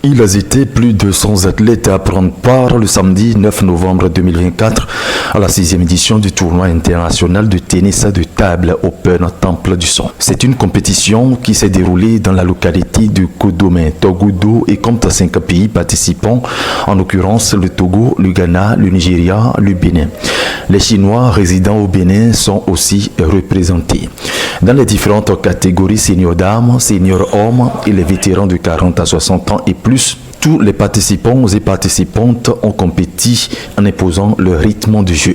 Ils étaient plus de 100 athlètes à prendre part le samedi 9 novembre 2024 à la 6e édition du tournoi international de tennis de table Open Temple du Son. C'est une compétition qui s'est déroulée dans la localité de Kodomé, Togodo, et compte 5 pays participants, en l'occurrence le Togo, le Ghana, le Nigeria, le Bénin. Les Chinois résidant au Bénin sont aussi représentés. Dans les différentes catégories senior dames, senior hommes et les vétérans de 40 à 60 ans et plus, tous les participants et participantes ont compéti en imposant le rythme du jeu.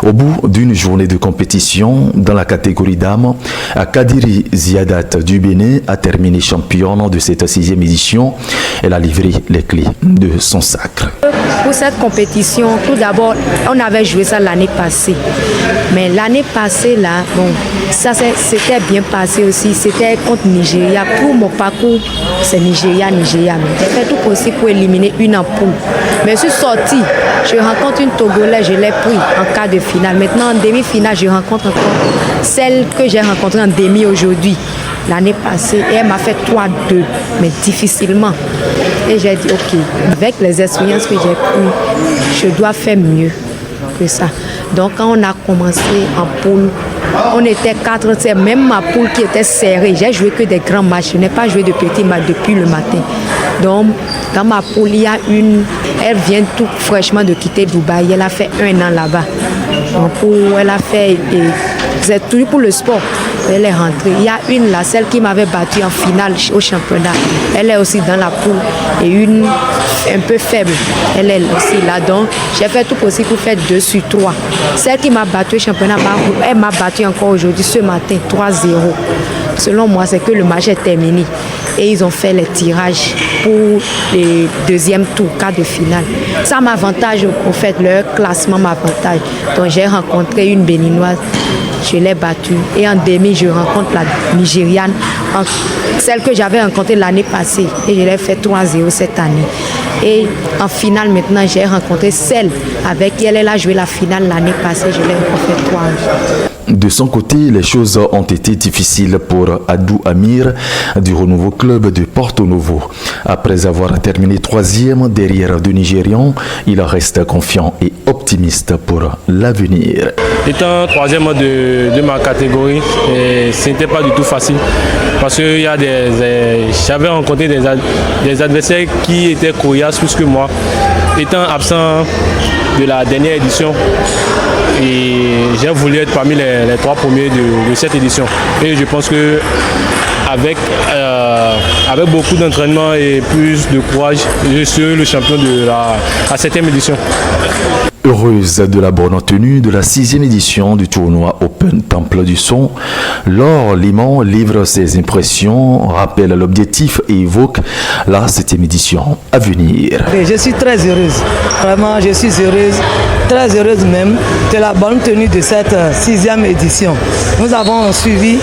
Au bout d'une journée de compétition dans la catégorie dames, Kadiri Ziadat du Bénin a terminé championne de cette 6e édition. Elle a livré les clés de son sacre. Pour cette compétition, tout d'abord, on avait joué ça l'année passée. Mais l'année passée, là, bon, ça c'était bien passé aussi. C'était contre Nigeria. Pour mon parcours, c'est Nigeria. J'ai fait tout possible pour éliminer une en poule. Mais je suis sortie. Je rencontre une Togolaise, je l'ai pris en quart de finale. Maintenant, en demi-finale, je rencontre encore celle que j'ai rencontrée en demi aujourd'hui. L'année passée, et elle m'a fait 3-2, mais difficilement. Et j'ai dit, ok, avec les expériences que j'ai prises, je dois faire mieux que ça. Donc, quand on a commencé en poule, on était 4, c'est même ma poule qui était serrée. J'ai joué que des grands matchs, je n'ai pas joué de petits matchs depuis le matin. Donc, dans ma poule, il y a une, elle vient tout fraîchement de quitter Dubaï, elle a fait 1 an là-bas. Donc, elle a fait, c'est toujours pour le sport. Elle est rentrée. Il y a une là, celle qui m'avait battue en finale au championnat. Elle est aussi dans la poule. Et une un peu faible. Elle est aussi là. Donc, j'ai fait tout possible pour faire 2 sur 3. Celle qui m'a battue au championnat, elle m'a battue encore aujourd'hui, ce matin, 3-0. Selon moi, c'est que le match est terminé. Et ils ont fait les tirages pour les deuxième tour, quart de finale. Ça m'avantage, au fait, leur classement m'avantage. Donc, j'ai rencontré une béninoise. Je l'ai battue. Et en demi, je rencontre la Nigériane, celle que j'avais rencontrée l'année passée. Et je l'ai fait 3-0 cette année. Et en finale, maintenant, j'ai rencontré celle avec qui elle a joué la finale l'année passée. Je l'ai fait 3-0. De son côté, les choses ont été difficiles pour Adou Amir du Renouveau Club de Porto Novo. Après avoir terminé 3e derrière deux Nigérians, il reste confiant et optimiste pour l'avenir. Étant 3e de ma catégorie, ce n'était pas du tout facile parce que j'avais rencontré des adversaires qui étaient coriaces plus que moi. Étant absent de la dernière édition, et j'ai voulu être parmi les 3 premiers de cette édition. Et je pense que avec beaucoup d'entraînement et plus de courage, je suis le champion de la 7e édition. Heureuse de la bonne tenue de la 6e édition du tournoi Open Temple du Son, Laure Limon livre ses impressions, rappelle l'objectif et évoque la 7e édition à venir. Je suis très heureuse, vraiment je suis heureuse, très heureuse même de la bonne tenue de cette 6e édition. Nous avons suivi,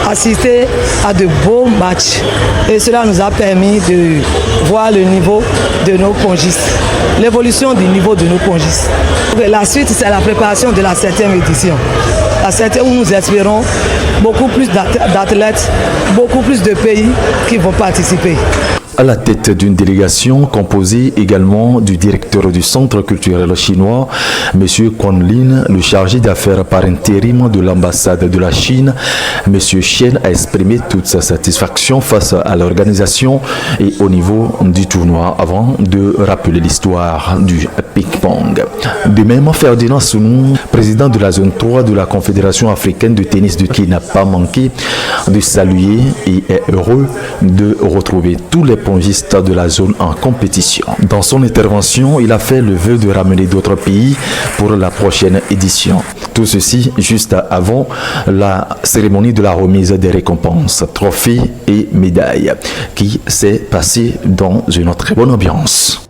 assisté à de beaux matchs et cela nous a permis de voir le niveau de nos congistes, l'évolution du niveau de nos congistes. La suite, c'est la préparation de la 7e édition. La 7e où nous espérons beaucoup plus d'athlètes, beaucoup plus de pays qui vont participer. À la tête d'une délégation composée également du directeur du Centre culturel chinois, M. Quan Lin, le chargé d'affaires par intérim de l'ambassade de la Chine, M. Chen a exprimé toute sa satisfaction face à l'organisation et au niveau du tournoi avant de rappeler l'histoire du ping-pong. De même, Ferdinand Sounou, président de la zone 3 de la Confédération africaine de tennis de qui n'a pas manqué de saluer et est heureux de retrouver tous les pongistes de la zone en compétition. Dans son intervention, il a fait le vœu de ramener d'autres pays pour la prochaine édition. Tout ceci juste avant la cérémonie de la remise des récompenses, trophées et médailles qui s'est passée dans une très bonne ambiance.